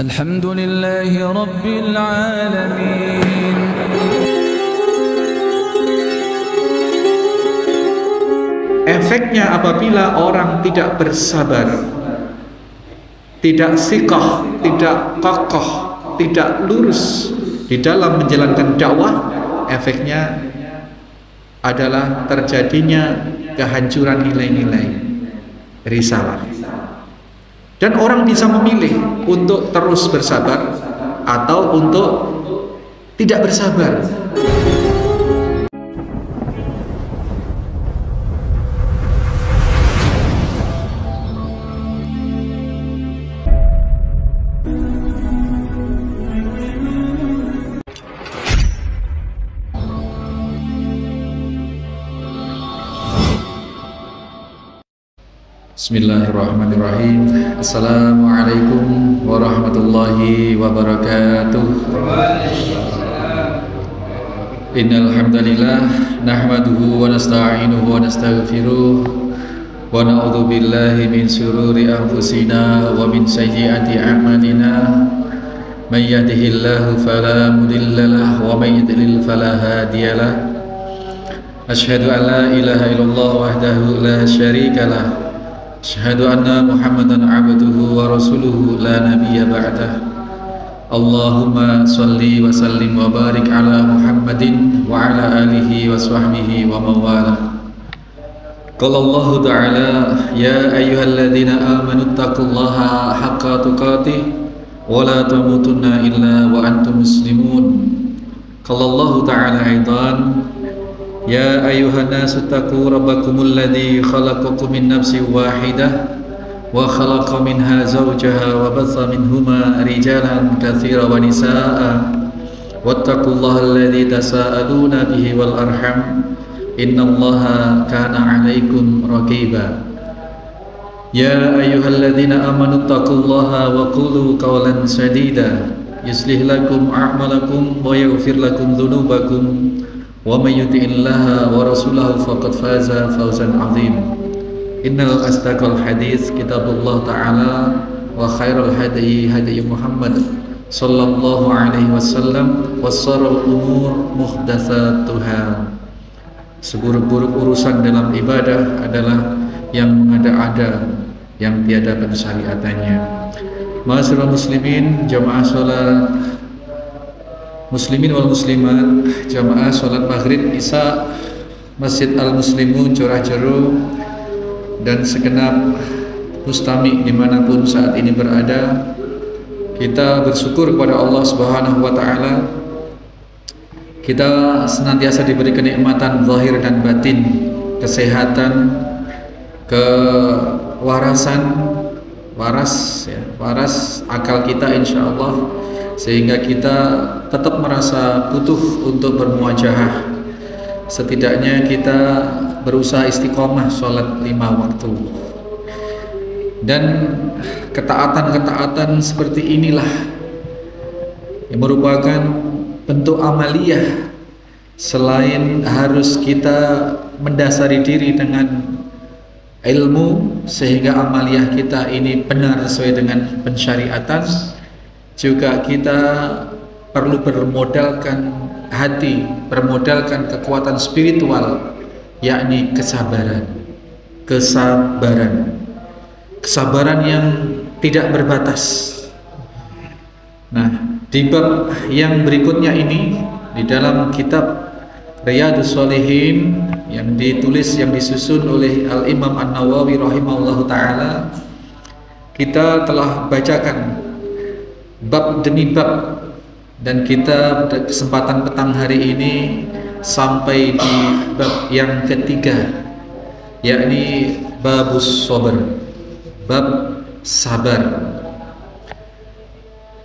Alhamdulillahi Rabbil Alamin. Efeknya apabila orang tidak bersabar, tidak siqah, tidak kokoh, tidak lurus di dalam menjalankan dakwah, efeknya adalah terjadinya kehancuran nilai-nilai risalah. Dan orang bisa memilih untuk terus bersabar atau untuk tidak bersabar. Bismillahirrahmanirrahim. Assalamualaikum warahmatullahi wabarakatuh. Innal hamdalillah nahmaduhu wa nasta'inuhu wa nastaghfiruh wa na'udzu billahi min shururi anfusina wa min sayyiati a'malina. May yahdihillahu fala mudhillalah wa may yudlil fala hadiyalah. Asyhadu an la ilaha illallah wahdahu la syarikalah. Asyhadu anna Muhammadan abduhu wa rasuluhu la nabiyya ba'dah. Allahumma salli wa sallim wa barik ala Muhammadin wa ala alihi wa sahbihi wa mawalah. Qala Allah ta'ala ya ayyuhalladzina amanu taqullaha haqqa tuqatih wa la tamutunna illa wa antum muslimun. Qala Allah ta'ala aidan ya ayyuhan nasu taqu rabbakumul ladzi khalaqakum min nafsin wahidah wa khalaqa minha zawjaha wa batha minhuma rijalan katsiran wa nisaa'a wattaqullaha alladzi tasaaluna bihi wal arham innallaha kana 'alaikum raqiba. Ya ayyuhalladzina amanu taqullaha wa qulu qawlan sadida yuslih lakum a'malakum wa yaghfir lakum dhunubakum wa may yuti'illaha wa rasulahu faqad faza fawzan 'azim. Innal asdaqal hadits kitabullah ta'ala wa khairal hadi hadi Muhammad sallallahu alaihi wasallam wa sharral umur muhdatsatuha. Seburuk-buruk urusan dalam ibadah adalah yang mengada-ada, yang tiada pensyariatannya. Ma'asyiral muslimin, jamaah salat muslimin wal muslimat, jamaah sholat maghrib isya Masjid Al-Muslimun Curah Jeru dan segenap mustami dimanapun saat ini berada, kita bersyukur kepada Allah Subhanahu wa Ta'ala. Kita senantiasa diberi kenikmatan zahir dan batin, kesehatan, kewarasan, waras akal kita insyaallah, sehingga kita tetap merasa butuh untuk bermuajahah. Setidaknya kita berusaha istiqomah sholat 5 waktu. Dan ketaatan-ketaatan seperti inilah yang merupakan bentuk amaliyah. Selain harus kita mendasari diri dengan ilmu sehingga amaliyah kita ini benar sesuai dengan pensyariatan, juga kita perlu bermodalkan hati, bermodalkan kekuatan spiritual, yakni kesabaran yang tidak berbatas. Nah, di bab yang berikutnya ini, di dalam kitab Riyadhus Shalihin yang disusun oleh Al-Imam An-Nawawi rahimahullahu ta'ala, kita telah bacakan bab demi bab, dan kita pada kesempatan petang hari ini sampai di bab yang ketiga, yakni babus sabr, bab sabar.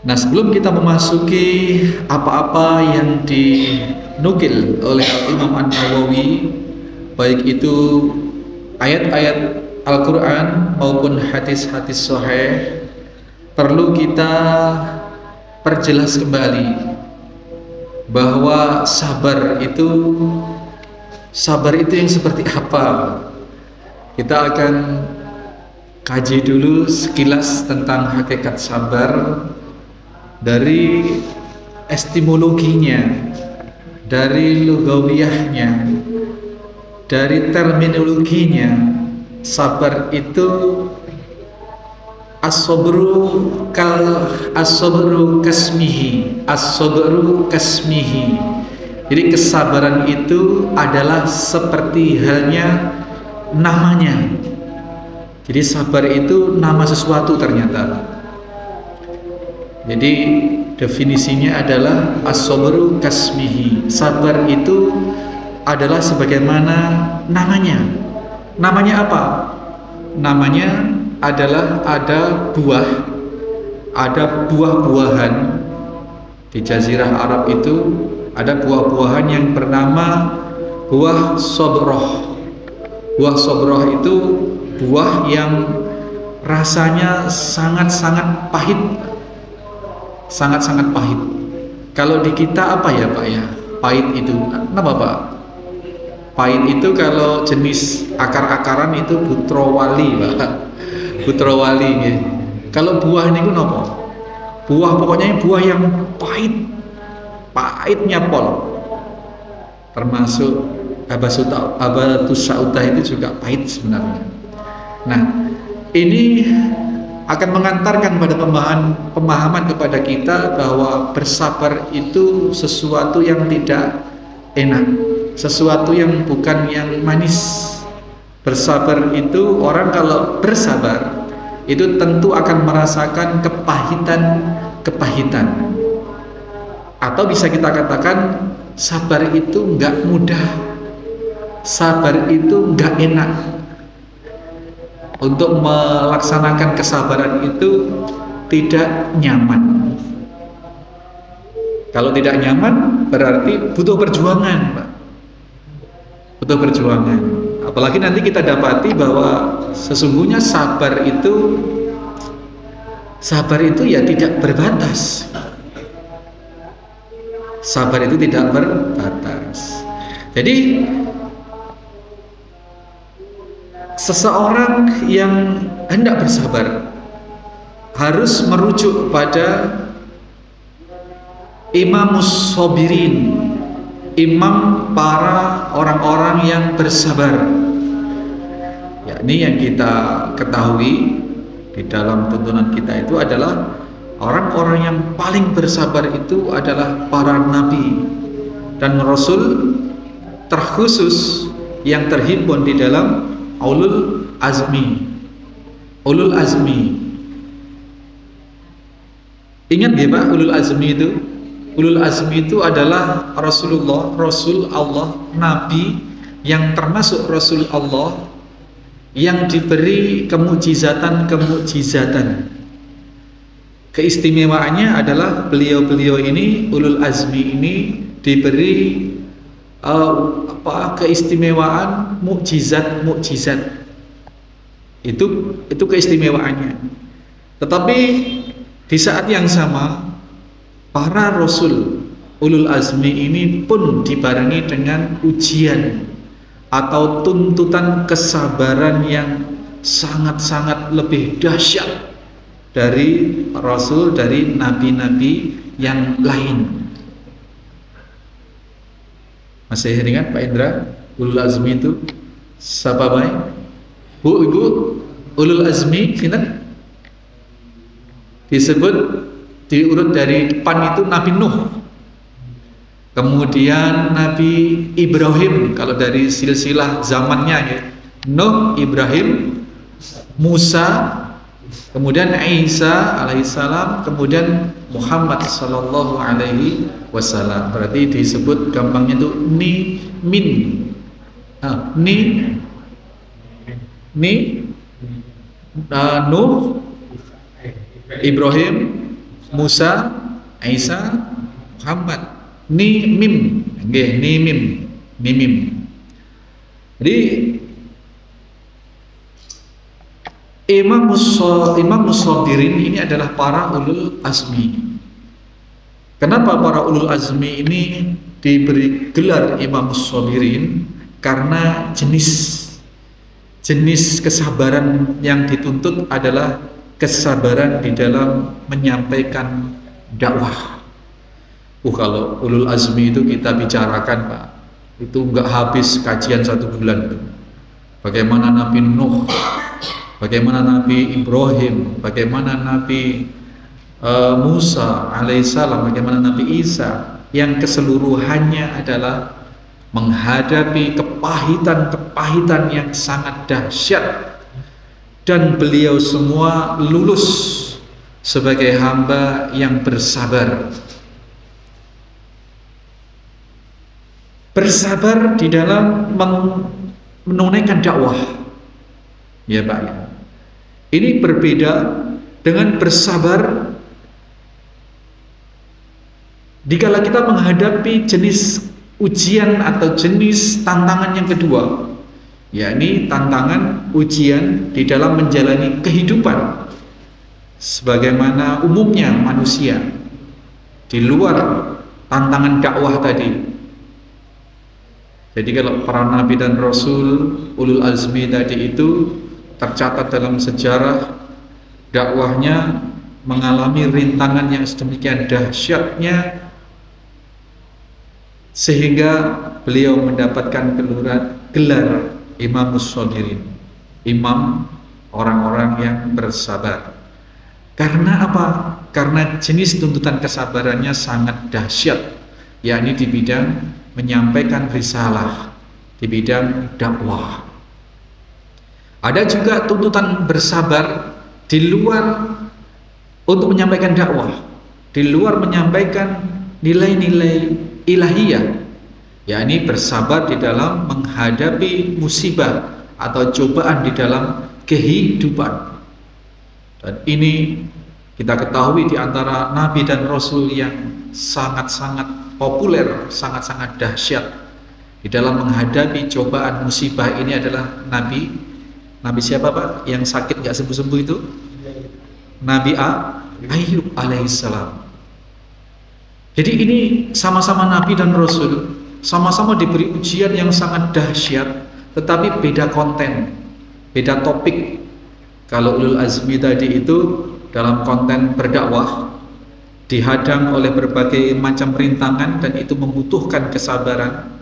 Nah, sebelum kita memasuki apa-apa yang dinukil oleh Imam An-Nawawi, baik itu ayat-ayat Al-Quran maupun hadis-hadis sahih, perlu kita perjelas kembali bahwa sabar itu yang seperti apa. Kita akan kaji dulu sekilas tentang hakikat sabar, dari etimologinya, dari lugawiyahnya, dari terminologinya, sabar itu as-sabru kasmihi, as-sabru kasmihi. Jadi kesabaran itu adalah seperti halnya namanya. Jadi sabar itu nama sesuatu ternyata. Jadi definisinya adalah as-sabru kasmihi. Sabar itu adalah sebagaimana namanya. Namanya apa? Namanya adalah ada buah-buahan. Di Jazirah Arab itu ada buah-buahan yang bernama buah sobroh. Buah sobroh itu buah yang rasanya sangat-sangat pahit. Sangat-sangat pahit. Kalau di kita apa ya Pak ya? Pahit itu apa Pak? Pahit itu kalau jenis akar-akaran itu putrawali Pak. Putrawali ya. Kalau buah ini apa? Buah pokoknya buah yang pahit. Pahitnya pol. Termasuk habatus saudah itu juga pahit sebenarnya. Nah, ini akan mengantarkan pada pemahaman kepada kita bahwa bersabar itu sesuatu yang tidak enak, sesuatu yang bukan yang manis. Bersabar itu, orang kalau bersabar itu tentu akan merasakan kepahitan, atau bisa kita katakan sabar itu nggak mudah, sabar itu nggak enak. Untuk melaksanakan kesabaran itu tidak nyaman. Kalau tidak nyaman berarti butuh perjuangan, Pak. Butuh perjuangan. Apalagi nanti kita dapati bahwa sesungguhnya sabar itu ya tidak berbatas. Sabar itu tidak berbatas. Jadi seseorang yang hendak bersabar harus merujuk pada imamus sabirin, imam para orang-orang yang bersabar. Yakni yang kita ketahui di dalam tuntunan kita itu adalah orang-orang yang paling bersabar itu adalah para nabi dan rasul, terkhusus yang terhimpun di dalam ulul azmi. Ulul azmi. Ingat ya Pak, ulul azmi itu? Ulul azmi itu adalah Rasulullah, Rasul Allah, Nabi yang termasuk Rasul Allah yang diberi kemukjizatan. Keistimewaannya adalah beliau-beliau ini, ulul azmi ini diberi keistimewaan mukjizat. Itu keistimewaannya. Tetapi di saat yang sama para rasul ulul azmi ini pun dibarengi dengan ujian atau tuntutan kesabaran yang sangat-sangat lebih dahsyat dari rasul, dari nabi-nabi yang lain. Masih ingat Pak Indra, ulul azmi itu siapa baik? Bu, Ibu, ulul azmi ingat? Disebut diurut dari depan itu Nabi Nuh, kemudian Nabi Ibrahim kalau dari silsilah zamannya ya, Nuh, Ibrahim, Musa, kemudian Isa alaihissalam, kemudian Muhammad sallallahu alaihi wasallam. Berarti disebut gampangnya itu Nuh, Ibrahim, Musa, Isa, Muhammad. Mim. Jadi Imam Musabirin ini adalah para ulul azmi. Kenapa para ulul azmi ini diberi gelar Imam Musabirin? Karena jenis kesabaran yang dituntut adalah kesabaran di dalam menyampaikan dakwah. Kalau ulul azmi itu kita bicarakan Pak, itu nggak habis kajian 1 bulan. Bagaimana Nabi Nuh, bagaimana Nabi Ibrahim, bagaimana Nabi Musa alaihissalam, bagaimana Nabi Isa, yang keseluruhannya adalah menghadapi kepahitan-kepahitan yang sangat dahsyat, dan beliau semua lulus sebagai hamba yang bersabar. Bersabar di dalam menunaikan dakwah, ya Pak ya. Ini berbeda dengan bersabar dikala kita menghadapi jenis ujian atau jenis tantangan yang kedua, yakni tantangan ujian di dalam menjalani kehidupan sebagaimana umumnya manusia di luar tantangan dakwah tadi. Jadi kalau para nabi dan rasul ulul azmi tadi itu tercatat dalam sejarah dakwahnya mengalami rintangan yang sedemikian dahsyatnya sehingga beliau mendapatkan gelar Imamus Shabirin, imam orang-orang yang bersabar. Karena apa? Karena jenis tuntutan kesabarannya sangat dahsyat, yakni di bidang menyampaikan risalah, di bidang dakwah. Ada juga tuntutan bersabar di luar untuk menyampaikan dakwah, di luar menyampaikan nilai-nilai ilahiyah, yakni bersabar di dalam menghadapi musibah atau cobaan di dalam kehidupan. Dan ini kita ketahui di antara nabi dan rasul yang sangat-sangat populer, sangat-sangat dahsyat di dalam menghadapi cobaan musibah ini adalah Nabi siapa Pak? Yang sakit nggak sembuh-sembuh itu? Nabi Ayub alaihissalam. Jadi ini sama-sama Nabi dan Rasul, sama-sama diberi ujian yang sangat dahsyat, tetapi beda konten, beda topik. Kalau ulul azmi tadi itu dalam konten berdakwah, dihadang oleh berbagai macam rintangan dan itu membutuhkan kesabaran.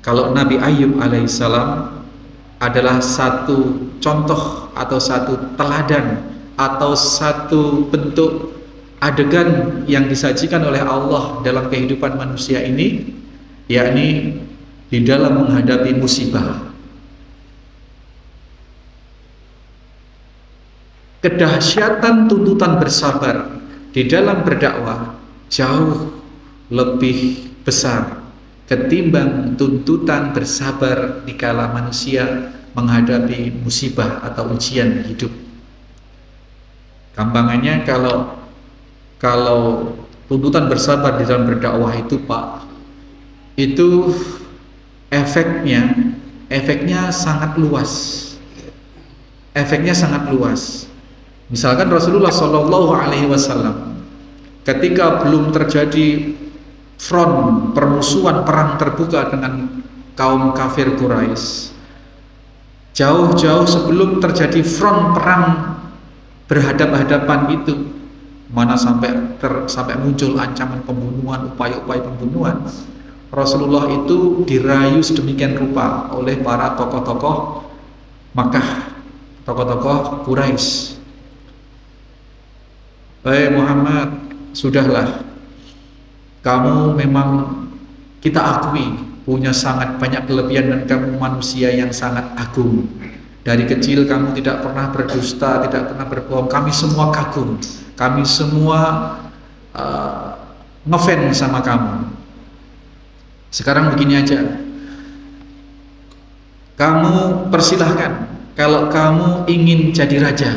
Kalau Nabi Ayub alaihissalam adalah satu contoh atau satu teladan atau satu bentuk adegan yang disajikan oleh Allah dalam kehidupan manusia ini, yakni di dalam menghadapi musibah. Kedahsyatan tuntutan bersabar di dalam berdakwah jauh lebih besar ketimbang tuntutan bersabar dikala manusia menghadapi musibah atau ujian hidup. Gampangannya kalau tuntutan bersabar di dalam berdakwah itu Pak, itu efeknya sangat luas. Efeknya sangat luas. Misalkan Rasulullah Shallallahu Alaihi Wasallam ketika belum terjadi front permusuhan perang terbuka dengan kaum kafir Quraisy, jauh-jauh sebelum terjadi front perang berhadap-hadapan itu, mana sampai muncul ancaman pembunuhan, upaya-upaya pembunuhan, Rasulullah itu dirayu sedemikian rupa oleh para tokoh-tokoh Makkah, tokoh-tokoh Quraisy. Muhammad, sudahlah, kamu memang kita akui punya sangat banyak kelebihan dan kamu manusia yang sangat agung. Dari kecil kamu tidak pernah berdusta, tidak pernah berbohong. Kami semua kagum, kami semua ngefans sama kamu. Sekarang begini aja, kamu persilahkan, kalau kamu ingin jadi raja,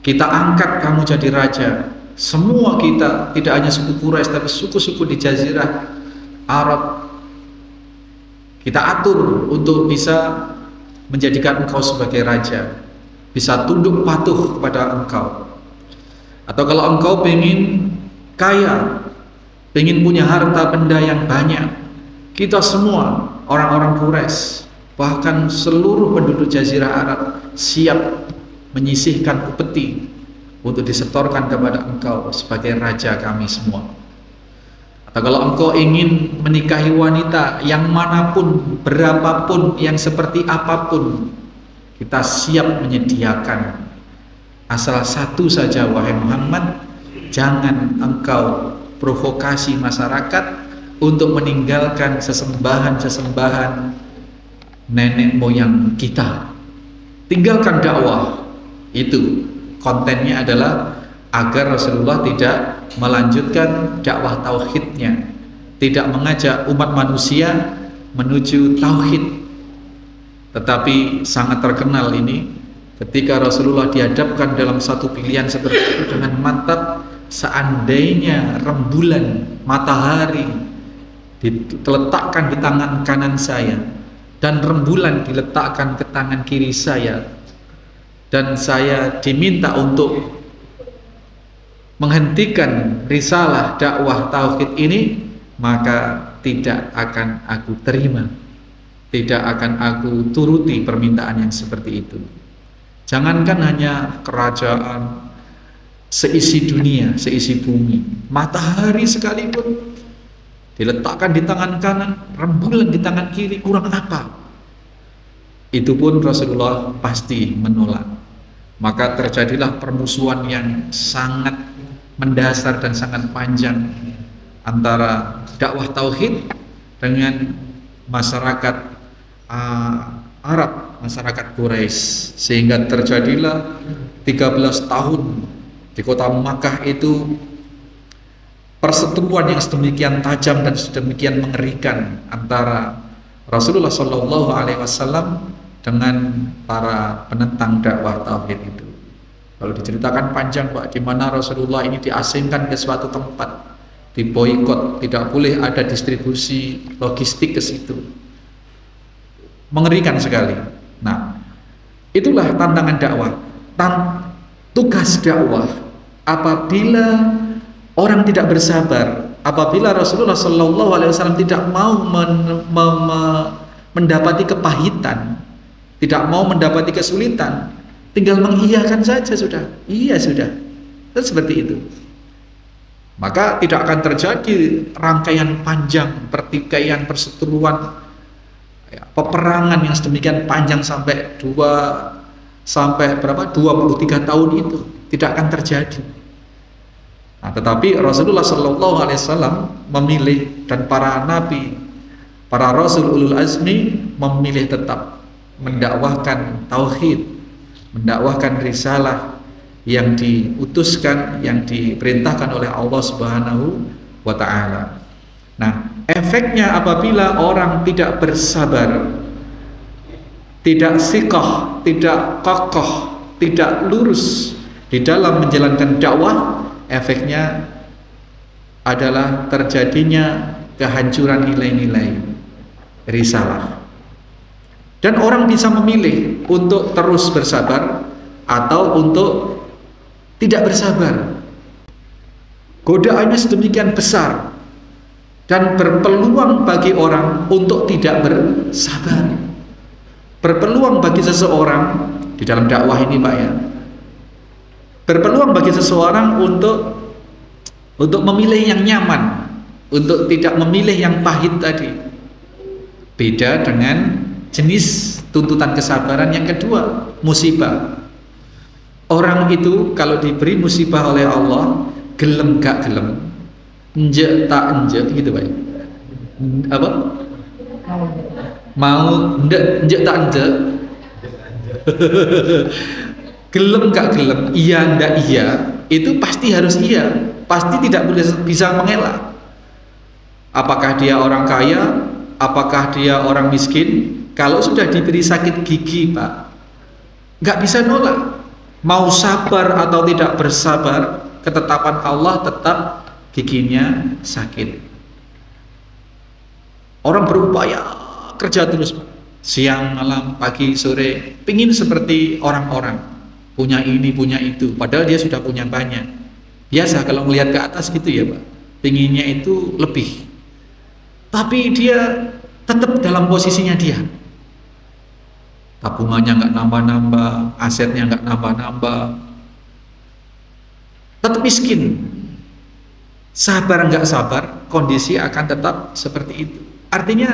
kita angkat kamu jadi raja. Semua kita, tidak hanya suku Quraisy tapi suku-suku di Jazirah Arab, kita atur untuk bisa menjadikan engkau sebagai raja, bisa tunduk patuh kepada engkau. Atau kalau engkau pengen kaya, pengen punya harta benda yang banyak, kita semua orang-orang Quraisy, bahkan seluruh penduduk Jazirah Arab siap menyisihkan upeti untuk disetorkan kepada engkau sebagai raja kami semua. Atau kalau engkau ingin menikahi wanita yang manapun, berapapun, yang seperti apapun, kita siap menyediakan. Asal satu saja, wahai Muhammad, jangan engkau provokasi masyarakat untuk meninggalkan sesembahan-sesembahan nenek moyang kita. Tinggalkan dakwah. Itu kontennya adalah agar Rasulullah tidak melanjutkan dakwah tauhidnya, tidak mengajak umat manusia menuju tauhid. Tetapi sangat terkenal ini ketika Rasulullah dihadapkan dalam satu pilihan seperti itu dengan mantap, seandainya rembulan matahari diletakkan di tangan kanan saya dan rembulan diletakkan ke tangan kiri saya, dan saya diminta untuk menghentikan risalah dakwah tauhid ini, maka tidak akan aku terima, tidak akan aku turuti permintaan yang seperti itu. Jangankan hanya kerajaan seisi dunia, seisi bumi, matahari sekalipun diletakkan di tangan kanan, rembulan di tangan kiri, kurang apa? Itu pun Rasulullah pasti menolak. Maka terjadilah permusuhan yang sangat mendasar dan sangat panjang antara dakwah tauhid dengan masyarakat Arab, masyarakat Quraisy, sehingga terjadilah 13 tahun di kota Makkah itu perseteruan yang sedemikian tajam dan sedemikian mengerikan antara Rasulullah SAW dengan para penentang dakwah tauhid itu. Kalau diceritakan panjang, Pak, di mana Rasulullah ini diasingkan ke suatu tempat, diboikot, tidak boleh ada distribusi logistik ke situ. Mengerikan sekali. Nah, itulah tantangan dakwah. Tugas dakwah apabila orang tidak bersabar, apabila Rasulullah SAW tidak mau mendapati kepahitan, tidak mau mendapati kesulitan, tinggal mengiyakan saja sudah. Iya sudah. Dan seperti itu. Maka tidak akan terjadi rangkaian panjang pertikaian, perseteruan, peperangan yang sedemikian panjang sampai 23 tahun itu. Tidak akan terjadi. Nah, tetapi Rasulullah SAW memilih, dan para nabi, para rasul ulul azmi memilih tetap mendakwahkan tauhid, mendakwahkan risalah yang diutuskan, yang diperintahkan oleh Allah Subhanahu wa ta'ala. Nah, efeknya apabila orang tidak bersabar, tidak siqah, tidak kokoh, tidak lurus di dalam menjalankan dakwah, efeknya adalah terjadinya kehancuran nilai-nilai risalah. Dan orang bisa memilih untuk terus bersabar atau untuk tidak bersabar. Godaannya sedemikian besar dan berpeluang bagi orang untuk tidak bersabar. Berpeluang bagi seseorang di dalam dakwah ini, Pak, ya. Berpeluang bagi seseorang untuk memilih yang nyaman, untuk tidak memilih yang pahit tadi. Beda dengan jenis tuntutan kesabaran yang kedua, musibah. Orang itu kalau diberi musibah oleh Allah, gelem gak gelem, enjek tak enjek, gitu, Pak. Apa? Mau enjek tak enjek, gelem gak gelem, iya ndak iya, itu pasti harus iya, pasti tidak boleh bisa mengelak. Apakah dia orang kaya, apakah dia orang miskin, kalau sudah diberi sakit gigi, Pak, nggak bisa nolak. Mau sabar atau tidak bersabar, ketetapan Allah tetap giginya sakit. Orang berupaya kerja terus, Pak, siang, malam, pagi, sore, pingin seperti orang-orang, punya ini, punya itu, padahal dia sudah punya banyak. Biasa kalau melihat ke atas gitu ya, Pak, pinginnya itu lebih, tapi dia tetap dalam posisinya dia. Tabungannya nggak nambah-nambah, asetnya nggak nambah-nambah, tetap miskin. Sabar nggak sabar, kondisi akan tetap seperti itu. Artinya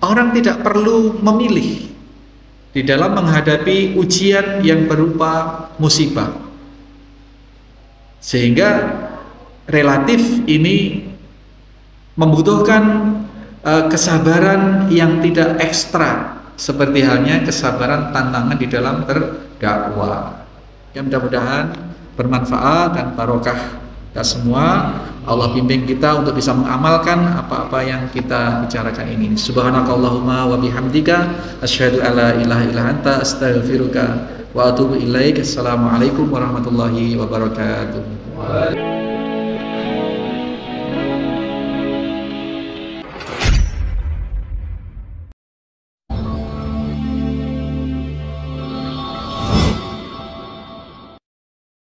orang tidak perlu memilih di dalam menghadapi ujian yang berupa musibah, sehingga relatif ini membutuhkan kesabaran yang tidak ekstra, seperti halnya kesabaran tantangan di dalam berdakwah. Ya, mudah-mudahan bermanfaat dan barokah kita semua. Allah bimbing kita untuk bisa mengamalkan apa-apa yang kita bicarakan ini. Subhanakallahumma wa bihamdika asyhadu alla ilaha illa anta astaghfiruka wa atubu ilaik. Assalamualaikum warahmatullahi wabarakatuh.